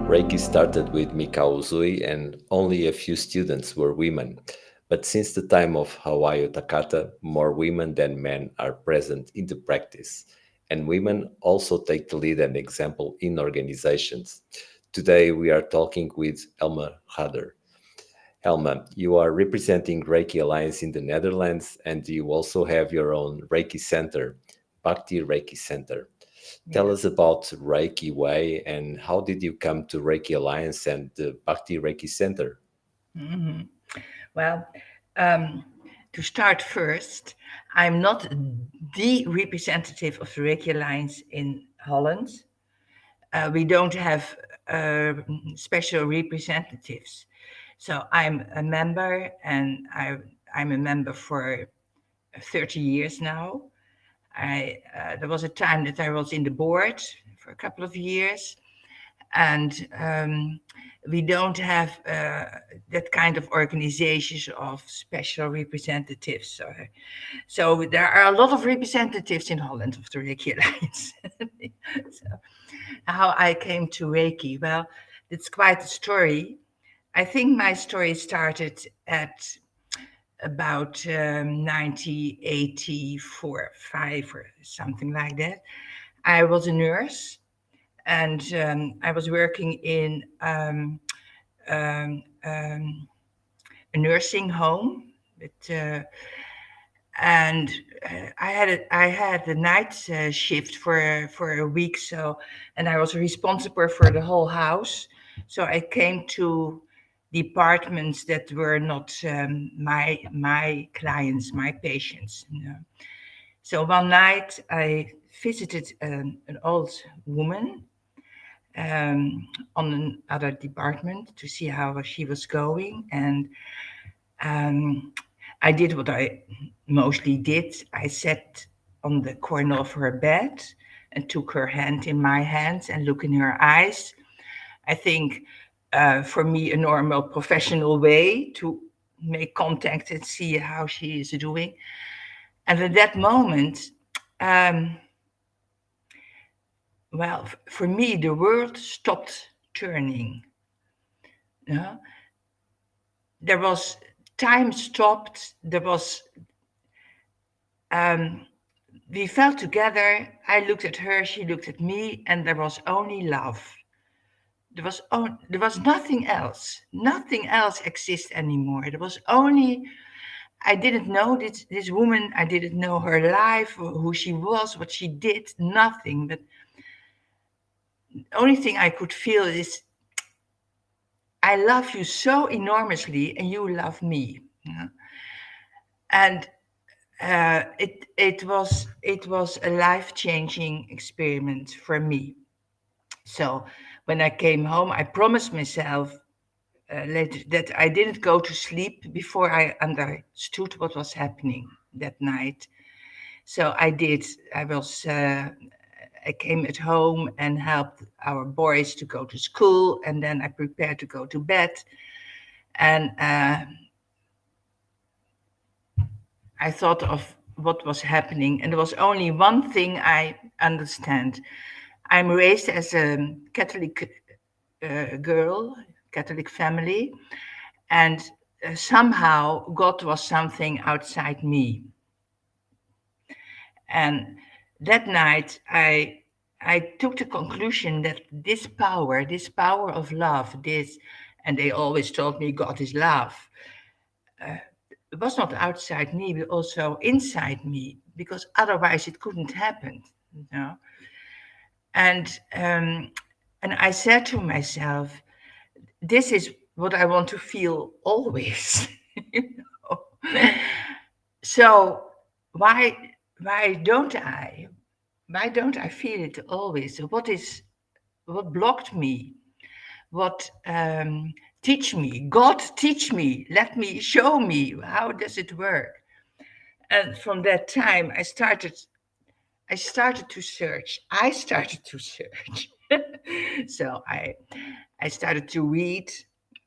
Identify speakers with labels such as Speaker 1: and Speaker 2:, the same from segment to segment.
Speaker 1: Reiki started with Mikao Uzui, and only a few students were women. But since the time of Hawaii Takata, more women than men are present in the practice, and women also take the lead and example in organizations. Today, we are talking with Helma Rader. Helma, you are representing Reiki Alliance in the Netherlands, and you also have your own Reiki Center, Bhakti Reiki Center. Tell
Speaker 2: Yeah.
Speaker 1: us about Reiki Way and how did you come to Reiki Alliance and the Bhakti Reiki Center?
Speaker 2: hmm Well, um, to start first, I'm not the representative of the Reiki Alliance in Holland. We don't have uh, special representatives. So I'm a member, and I'm a member for 30 years now. There was a time that I was in the board for a couple of years, and we don't have that kind of organizations of special representatives. So there are a lot of representatives in Holland of the Reiki Alliance. So how I came to Reiki, well, it's quite a story. I think my story started at about 1984, 5 or something like that. I was a nurse, and I was working in um, um, a nursing home. But, and I had a night shift for a week, so, and I was responsible for the whole house. So I came to departments that were not my clients, my patients. So one night I visited an old woman on another department to see how she was going. And um, I did what I mostly did. I sat on the corner of her bed and took her hand in my hands and looked in her eyes. I think for me, a normal professional way to make contact and see how she is doing. And at that moment, um, well, for me, the world stopped turning. You know? There was time stopped. There was um, we felt together. I looked at her, she looked at me, and there was only love. There was nothing else. Nothing else exists anymore. There was only. I didn't know this woman. I didn't know her life, or who she was, what she did. Nothing. But the only thing I could feel is, I love you so enormously, and you love me. And it was a life changing experiment for me. So when I came home, I promised myself later that I didn't go to sleep before I understood what was happening that night. So I did. I was. I came at home and helped our boys to go to school, and then I prepared to go to bed. And I thought of what was happening, and there was only one thing I understand. I'm raised as a Catholic girl, Catholic family, and somehow God was something outside me. And that night, I took the conclusion that this power of love, and they always told me God is love. It was not outside me, but also inside me, because otherwise it couldn't happen. You know? And and I said to myself, this is what I want to feel always. You know? So why why don't I why don't I feel it always? What blocked me? What teach me? God teach me. Let me show me. How does it work? And from that time, I started to search. I started to search. So I started to read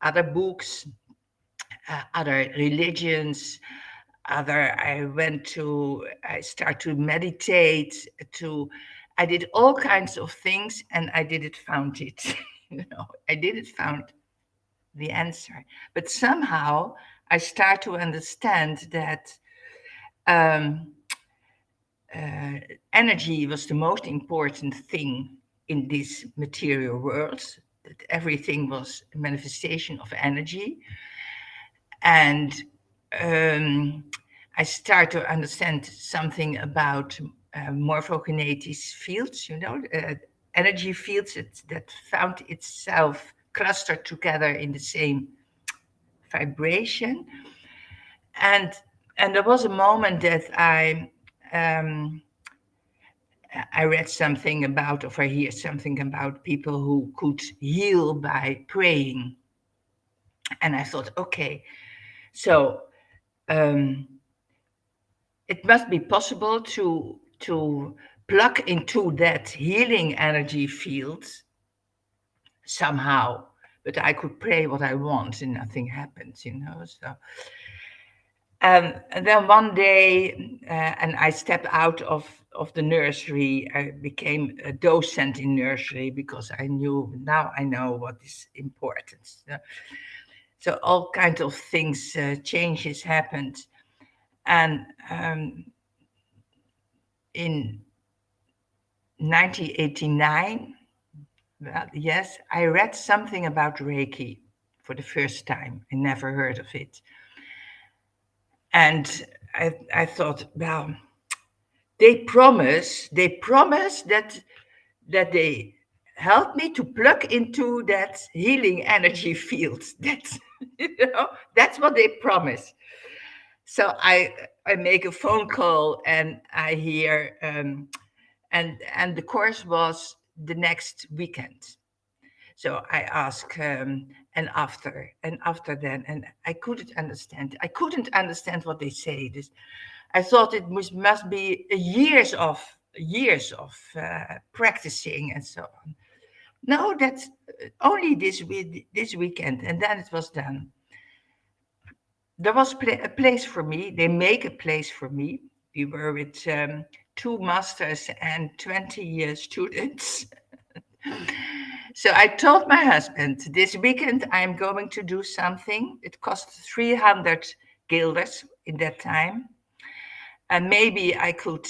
Speaker 2: other books, other religions, other I start to meditate, to I did all kinds of things, and I didn't found it. I didn't found the answer, but somehow I start to understand that um, uh, energy was the most important thing in this material world. That everything was a manifestation of energy, and um, I start to understand something about morphokinetic fields, energy fields that found itself clustered together in the same vibration. And and there was a moment that um, I read something about, or I hear something about people who could heal by praying, and I thought, okay, so um, it must be possible to plug into that healing energy field somehow. But I could pray what I want and nothing happens. So and then one day, and I stepped out of the nursery. I became a docent in nursery because now I know what is important. So all kinds of things, changes happened. And in 1989, well, yes, I read something about Reiki for the first time. I never heard of it. And I thought, well, they promise that they help me to plug into that healing energy field. That's what they promise. So I make a phone call and I hear and the course was the next weekend. So I ask, and after then, and I couldn't understand. I couldn't understand what they say. I thought it must be years of practicing and so on. No, that's only this weekend, and then it was done. There was a place for me. They make a place for me. We were with two masters and 20 students. So I told my husband, this weekend I'm going to do something. It cost 300 guilders in that time. And maybe I could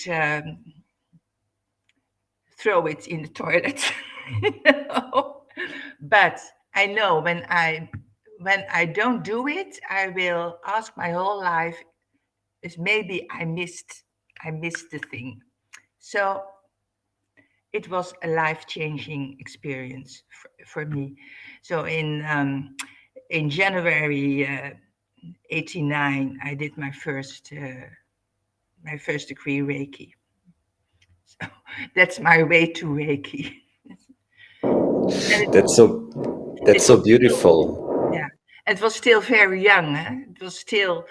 Speaker 2: throw it in the toilet. you know? But I know when I don't do it, I will ask my whole life is maybe I missed the thing. So it was a life-changing experience for me. So in January 89, I did my first degree Reiki. So that's my way to Reiki. And
Speaker 1: That's so
Speaker 2: it
Speaker 1: that's so
Speaker 2: was still,
Speaker 1: beautiful.
Speaker 2: yeah, it was still very young. It was still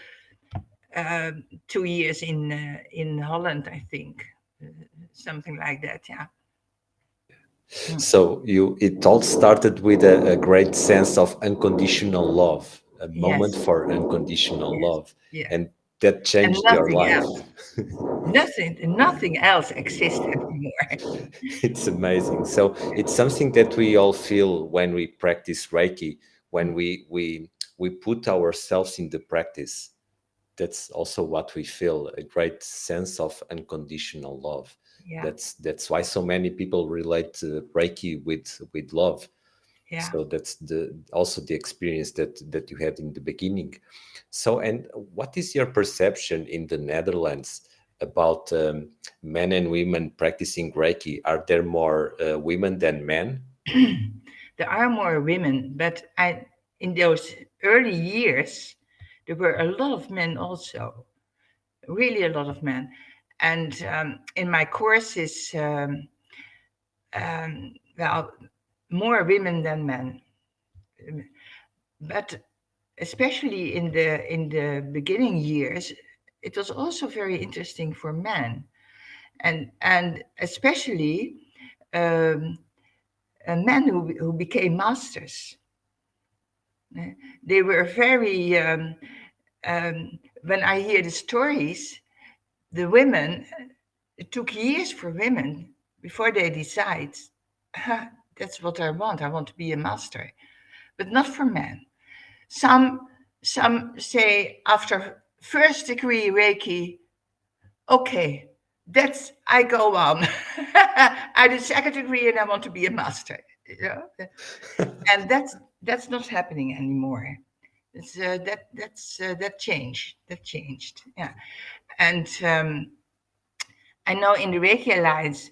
Speaker 2: 2 years in Holland, I think, uh, something like that. Yeah. Mm.
Speaker 1: So it all started with a great sense of unconditional love, a moment
Speaker 2: Yes.
Speaker 1: for unconditional
Speaker 2: Yes.
Speaker 1: love,
Speaker 2: Yeah.
Speaker 1: and that
Speaker 2: And
Speaker 1: changed your
Speaker 2: nothing
Speaker 1: life.
Speaker 2: else. Nothing else exists anymore.
Speaker 1: It's amazing. So it's something that we all feel when we practice Reiki, when we put ourselves in the practice. That's also what we feel, a great sense of unconditional love.
Speaker 2: Yeah.
Speaker 1: That's why so many people relate Reiki with love.
Speaker 2: Yeah.
Speaker 1: So that's the experience that you had in the beginning. So, and what is your perception in the Netherlands about men and women practicing Reiki? Are there more women than men?
Speaker 2: There are more women, but in those early years, there were a lot of men also, really a lot of men. And in my courses, well, more women than men. But especially in the beginning years, it was also very interesting for men, and especially um, men who became masters. Eh, They were very. When I hear the stories, the women, it took years for women before they decide. that's what I want. I want to be a master, but not for men. Some some say after first degree Reiki, okay, that's I go on. I did second degree and I want to be a master. You know? And that's not happening anymore. It's, that changed. That changed. Yeah, and I know in the Reiki Alliance,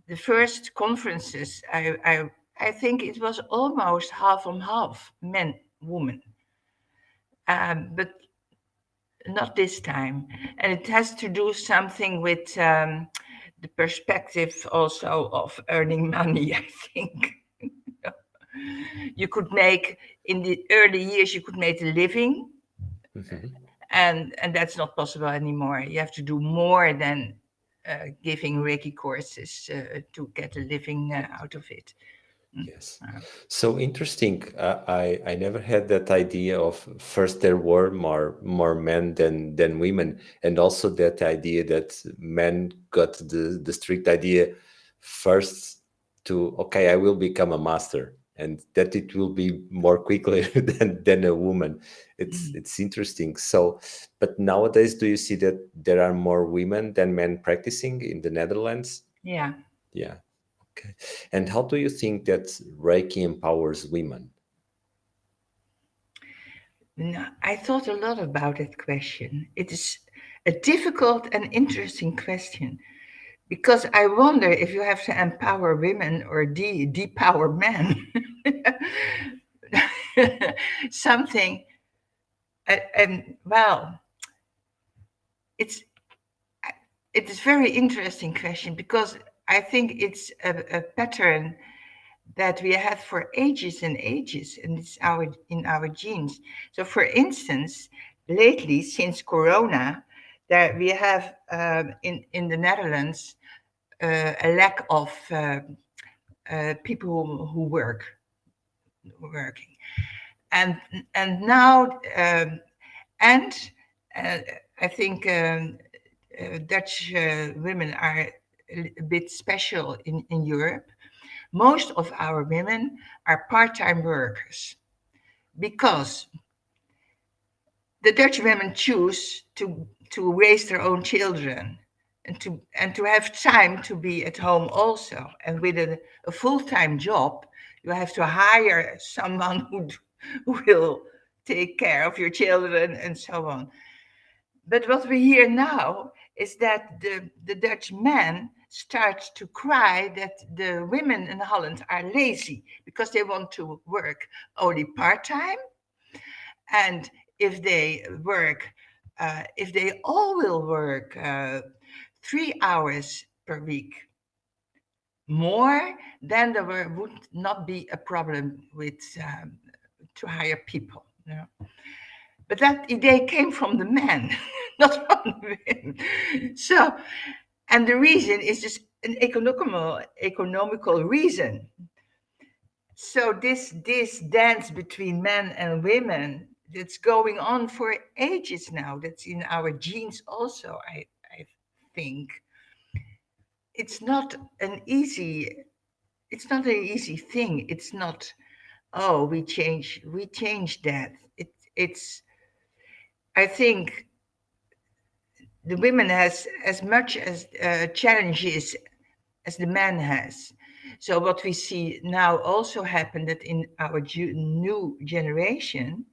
Speaker 2: the first conferences, I think it was almost half on half, men, women. But not this time. And it has to do something with the perspective also of earning money, I think. You could make, in the early years, you could make a living,
Speaker 1: Mhm.
Speaker 2: and that's not possible anymore. You have to do more than giving Reiki courses to get a living out of it. Mm.
Speaker 1: Yes. So interesting. I never had that idea of first there were more men than women, and also that idea that men got the strict idea first to okay, I will become a master, and that it will be more quickly than a woman.
Speaker 2: Mm.
Speaker 1: It's interesting. So, but nowadays, do you see that there are more women than men practicing in the Netherlands?
Speaker 2: Yeah.
Speaker 1: Yeah. Okay. And how do you think that Reiki empowers women?
Speaker 2: No, I thought a lot about that question. It is a difficult and interesting question because I wonder if you have to empower women or depower men. Something, and well, it's it is very interesting question because I think it's a pattern that we have for ages and ages, and it's in our genes. So, for instance, lately since Corona, that we have in the Netherlands a lack of people who working, and and now and uh, I think Dutch women are a bit special in Europe. Most of our women are part-time workers because the Dutch women choose to raise their own children and to have time to be at home also. And with a full-time job, you have to hire someone who will take care of your children and so on. But what we hear now is that the Dutch men start to cry that the women in Holland are lazy because they want to work only part time. And if they work, if they all will work 3 hours per week more, then would not be a problem with to hire people. You know? But that idea came from the men, not from the women. So, and the reason is just an economical reason. So this dance between men and women that's going on for ages now. That's in our genes also. I think it's not an easy. It's not an easy thing. It's not. Oh, we change that. It's. I think the women has as much as challenges as the man has. So what we see now also happen that in our new generation,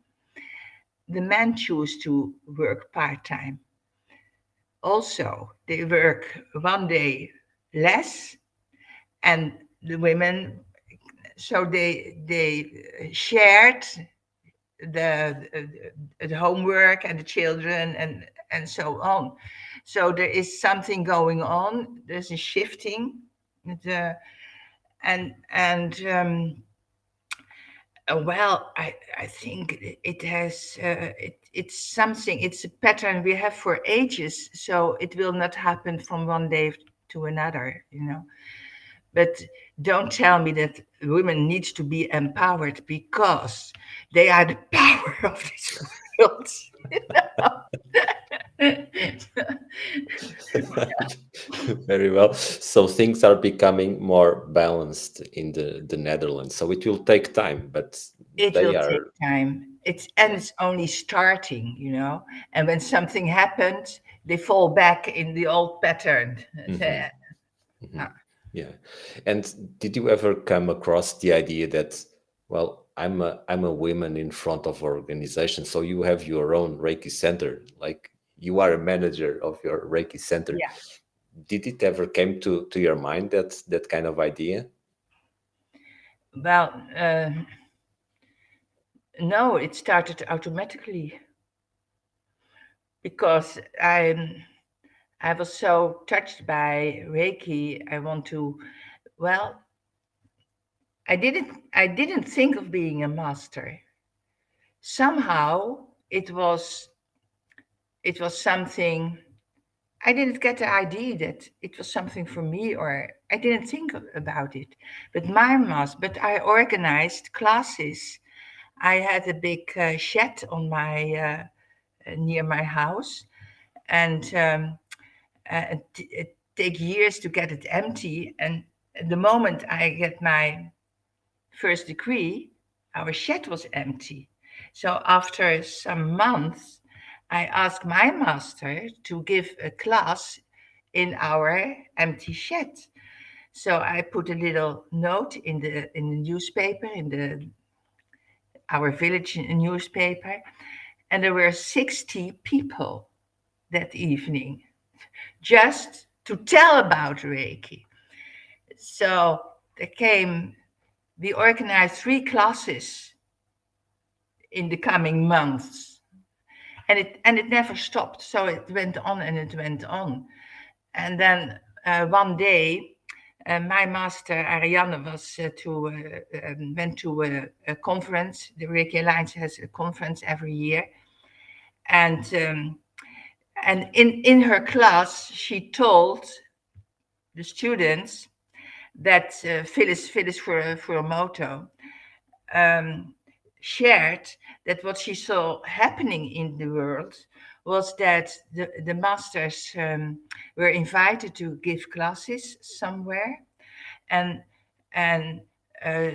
Speaker 2: the men choose to work part-time. Also, they work one day less, and the women, so they shared the, the homework and the children and so on. So there is something going on. There's a shifting, the, and well, I think it has it's something. It's a pattern we have for ages. So it will not happen from one day to another, you know. But don't tell me that women need to be empowered because they are the power of this world.
Speaker 1: Very well. So things are becoming more balanced in the Netherlands. So it will take time, but
Speaker 2: It
Speaker 1: they
Speaker 2: will take
Speaker 1: are,
Speaker 2: time.
Speaker 1: yeah.
Speaker 2: It's only starting, you know. And when something happens, they fall back in the old pattern.
Speaker 1: Hmm. Hmm. Yeah. And did you ever come across the idea that, well, I'm a woman in front of organization, so you have your own Reiki center, like you are a manager of your Reiki center.
Speaker 2: Yeah.
Speaker 1: Did it ever came to your mind that kind of idea?
Speaker 2: Well, no, it started automatically because I was so touched by Reiki. I want to, well, I didn't think of being a master. Somehow it was something. I didn't get the idea that it was something for me, or I didn't think about it. But I organized classes. I had a big shed on my near my house, and it take years to get it empty. And the moment I get my first degree, our shed was empty. So after some months, I asked my master to give a class in our empty shed. So I put a little note in the newspaper, in the our village newspaper, and there were 60 people that evening just to tell about Reiki. So they came. We organized 3 classes in the coming months, and it never stopped. So it went on and it went on. And then one day, my master Ariane was went to a conference. The Reiki Alliance has a conference every year, and in her class, she told the students that Phyllis Furumoto um, shared that what she saw happening in the world was that the masters were invited to give classes somewhere, and and uh,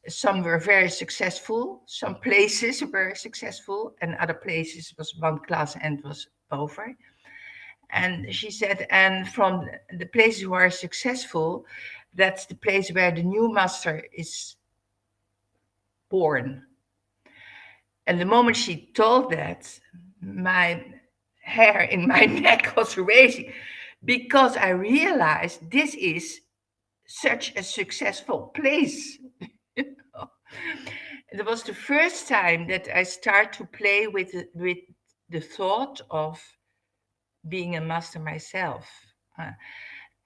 Speaker 2: some were very successful, some places were successful, and other places was one class and was over. And she said, and from the places who are successful, that's the place where the new master is born. And the moment she told that, my hair in my neck was raising because I realized this is such a successful place. It was the first time that I start to play with the thought of being a master myself. Uh,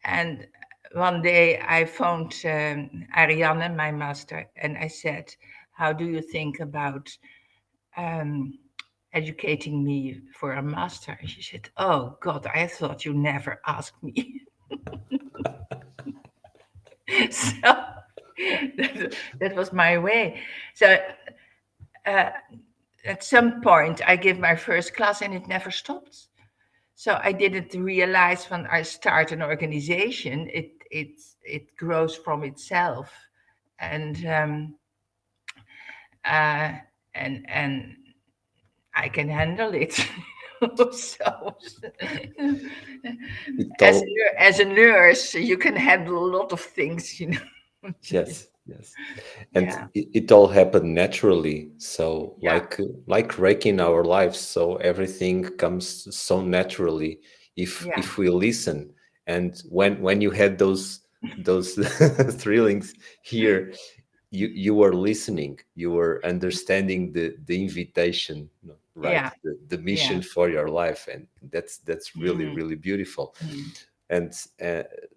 Speaker 2: and one day I phoned Ariane, my master, and I said, "How do you think about um, educating me for a master?" And she said, "Oh God, I thought you never asked me." So that was my way. So uh, at some point, I gave my first class, and it never stopped. So I didn't realize when I start an organization, it grows from itself, and uh, and I can handle it. So,
Speaker 1: It all,
Speaker 2: as a nurse, you can handle a lot of things, you know.
Speaker 1: yes, yes. And
Speaker 2: Yeah,
Speaker 1: it all happened naturally. So
Speaker 2: yeah,
Speaker 1: like Reiki in our lives. So everything comes so naturally
Speaker 2: yeah,
Speaker 1: if we listen. And when you had those thrillings here, you were listening, you were understanding the invitation, right?
Speaker 2: yeah,
Speaker 1: The
Speaker 2: yeah.
Speaker 1: mission for your life, and that's really
Speaker 2: Mm,
Speaker 1: really beautiful.
Speaker 2: mm.
Speaker 1: And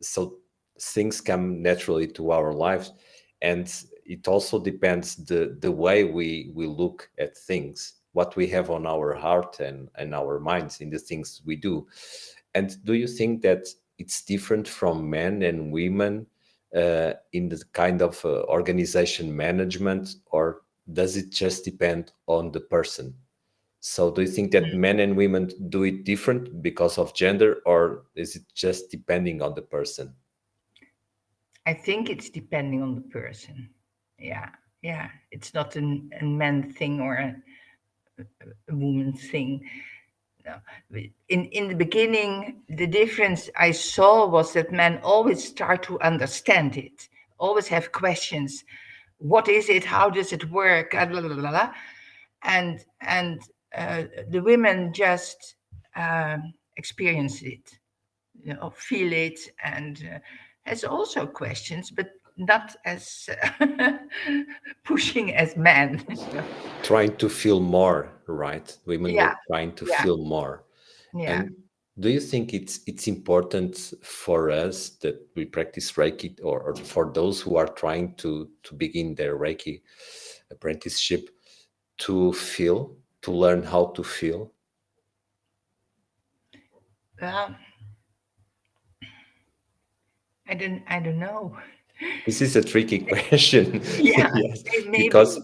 Speaker 1: so things come naturally to our lives, and it also depends the way we look at things, what we have on our heart and our minds in the things we do. And do you think that it's different from men and women in the kind of organization management, or does it just depend on the person? So do you think that men and women do it different because of gender, or is it just depending on the person?
Speaker 2: I think it's depending on the person. Yeah, yeah. It's not a man thing or a woman thing. No. In the beginning, the difference I saw was that men always start to understand it, always have questions. What is it? How does it work? Blah, blah, blah, blah. And uh, the women just experience it, feel it, and has also questions, but not as pushing as men.
Speaker 1: Trying to feel more, right? Women
Speaker 2: Yeah,
Speaker 1: were trying to
Speaker 2: yeah,
Speaker 1: feel more.
Speaker 2: yeah.
Speaker 1: And do you think it's important for us that we practice Reiki, or for those who are trying to begin their Reiki apprenticeship, to feel, to learn how to feel?
Speaker 2: Well, I don't know.
Speaker 1: This is a tricky question.
Speaker 2: Yeah,
Speaker 1: Yes,
Speaker 2: maybe.
Speaker 1: because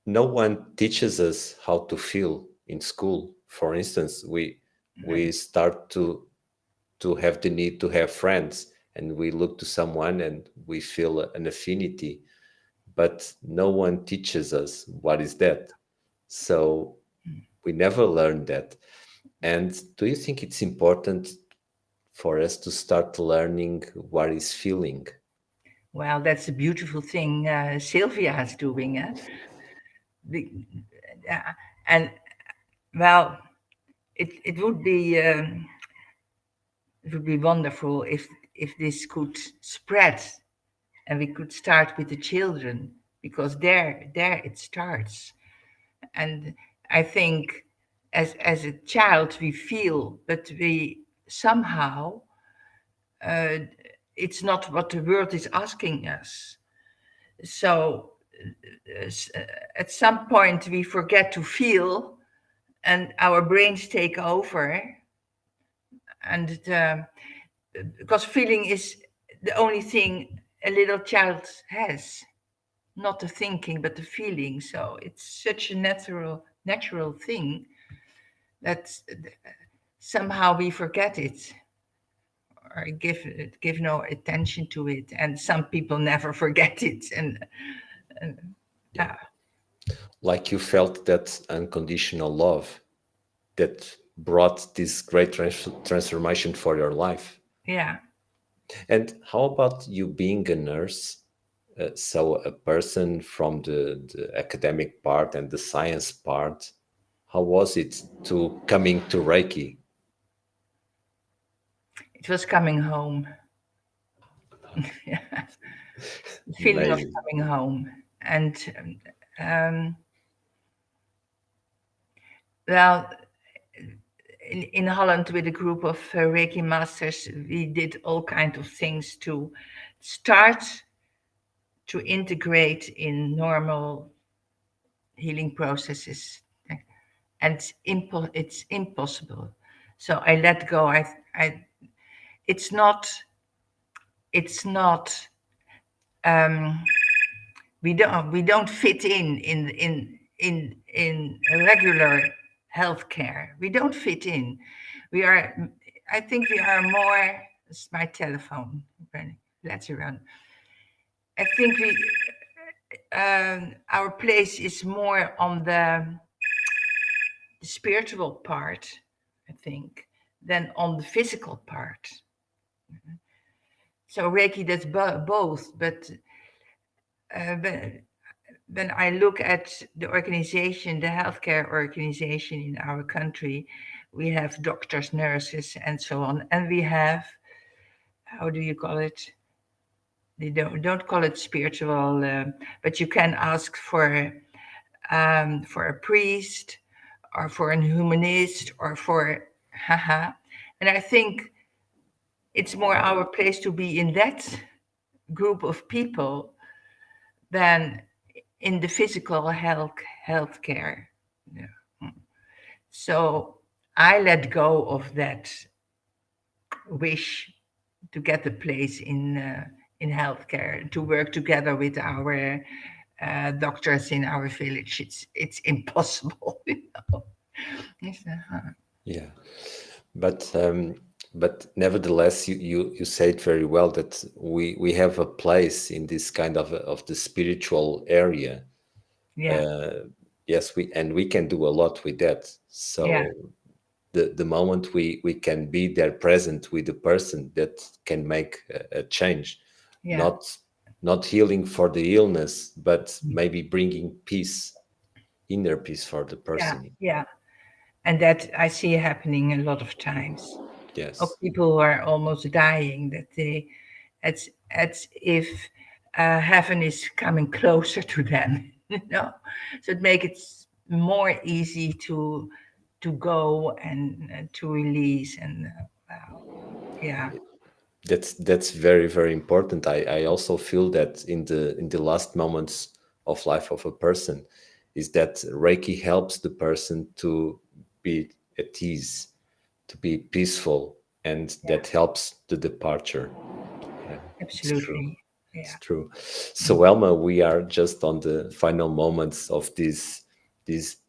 Speaker 1: no one teaches us how to feel in school. For instance, we start to have the need to have friends, and we look to someone and we feel an affinity, but no one teaches us what is that. So we never learn that. And do you think it's important for us to start learning what is feeling?
Speaker 2: Well, that's a beautiful thing Sylvia is doing. The, uh, and well, it would be wonderful if this could spread, and we could start with the children, because there it starts. And I think as a child we feel, but we somehow, uh, it's not what the world is asking us. So at some point we forget to feel, and our brains take over, and because feeling is the only thing a little child has, not the thinking but the feeling. So it's such a natural thing that somehow we forget it, or give no attention to it, and some people never forget it. And
Speaker 1: Yeah. Like you felt that unconditional love that brought this great transformation for your life.
Speaker 2: yeah.
Speaker 1: And how about you being a nurse? So a person from the academic part and the science part, how was it to coming to Reiki?
Speaker 2: It was coming home. The feeling of
Speaker 1: Amazing.
Speaker 2: coming home. And um, well, in Holland, with a group of Reiki masters, we did all kinds of things to start to integrate in normal healing processes, and it's impossible. So I let go. I it's not it's not um, we don't fit in regular healthcare. We don't fit in. We are. I think we are more. It's my telephone. Let's run. I think our place is more on the spiritual part, I think, than on the physical part. So Reiki does both, but when I look at the organization, the healthcare organization in our country, we have doctors, nurses, and so on, and we have, how do you call it? They don't call it spiritual, but you can ask for a priest, or for an humanist, or for haha. And I think it's more our place to be in that group of people than in the physical healthcare. Yeah. So I let go of that wish to get a place in healthcare, to work together with our doctors in our village. It's impossible. Yes, uh-huh.
Speaker 1: Yeah, but nevertheless, you said very well that we have a place in this kind of the spiritual area.
Speaker 2: Yeah,
Speaker 1: Uh, yes, we can do a lot with that.
Speaker 2: yeah,
Speaker 1: So the moment we can be there present with the person, that can make a change,
Speaker 2: yeah,
Speaker 1: not healing for the illness, but maybe bringing peace, inner peace for the
Speaker 2: yeah,
Speaker 1: person.
Speaker 2: yeah. And that I see happening a lot of times. Of
Speaker 1: Yes,
Speaker 2: people who are almost dying, that they, it's if heaven is coming closer to them, So it makes it more easy to go and to release and wow, yeah,
Speaker 1: that's very very important. I also feel that in the last moments of life of a person, is that Reiki helps the person to be at ease, to be peaceful, and
Speaker 2: yeah,
Speaker 1: that helps the departure. Yeah, it's true.
Speaker 2: absolutely,
Speaker 1: It's
Speaker 2: yeah.
Speaker 1: true. So Elma, we are just on the final moments of this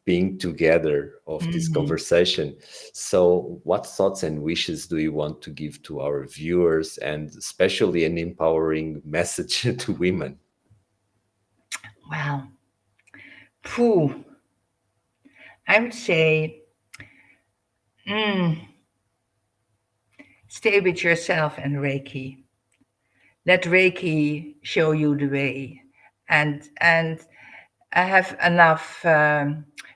Speaker 1: being together, of this
Speaker 2: Hmm.
Speaker 1: conversation. So what thoughts and wishes do you want to give to our viewers, and especially an empowering message to women?
Speaker 2: Wow. Phew. I would say, mm, stay with yourself and Reiki. Let Reiki show you the way, and I have enough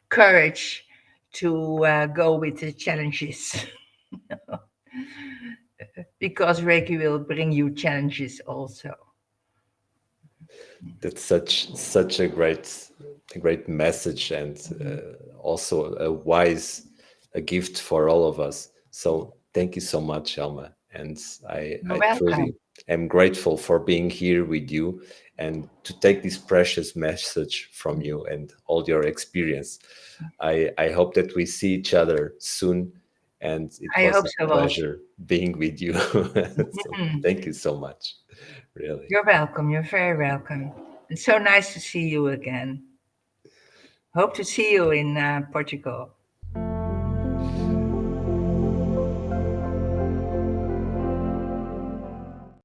Speaker 2: courage to go with the challenges because Reiki will bring you challenges also.
Speaker 1: That's such a great message, and also a wise a gift for all of us. So thank you so much, Elma, and
Speaker 2: You're
Speaker 1: I
Speaker 2: welcome.
Speaker 1: truly am grateful for being here with you and to take this precious message from you and all your experience. I hope that we see each other soon, and it
Speaker 2: I
Speaker 1: was
Speaker 2: hope
Speaker 1: a
Speaker 2: so also.
Speaker 1: pleasure being with you. So
Speaker 2: Mhm.
Speaker 1: thank you so much, really.
Speaker 2: You're welcome. You're very welcome. It's so nice to see you again. Hope to see you in Portugal.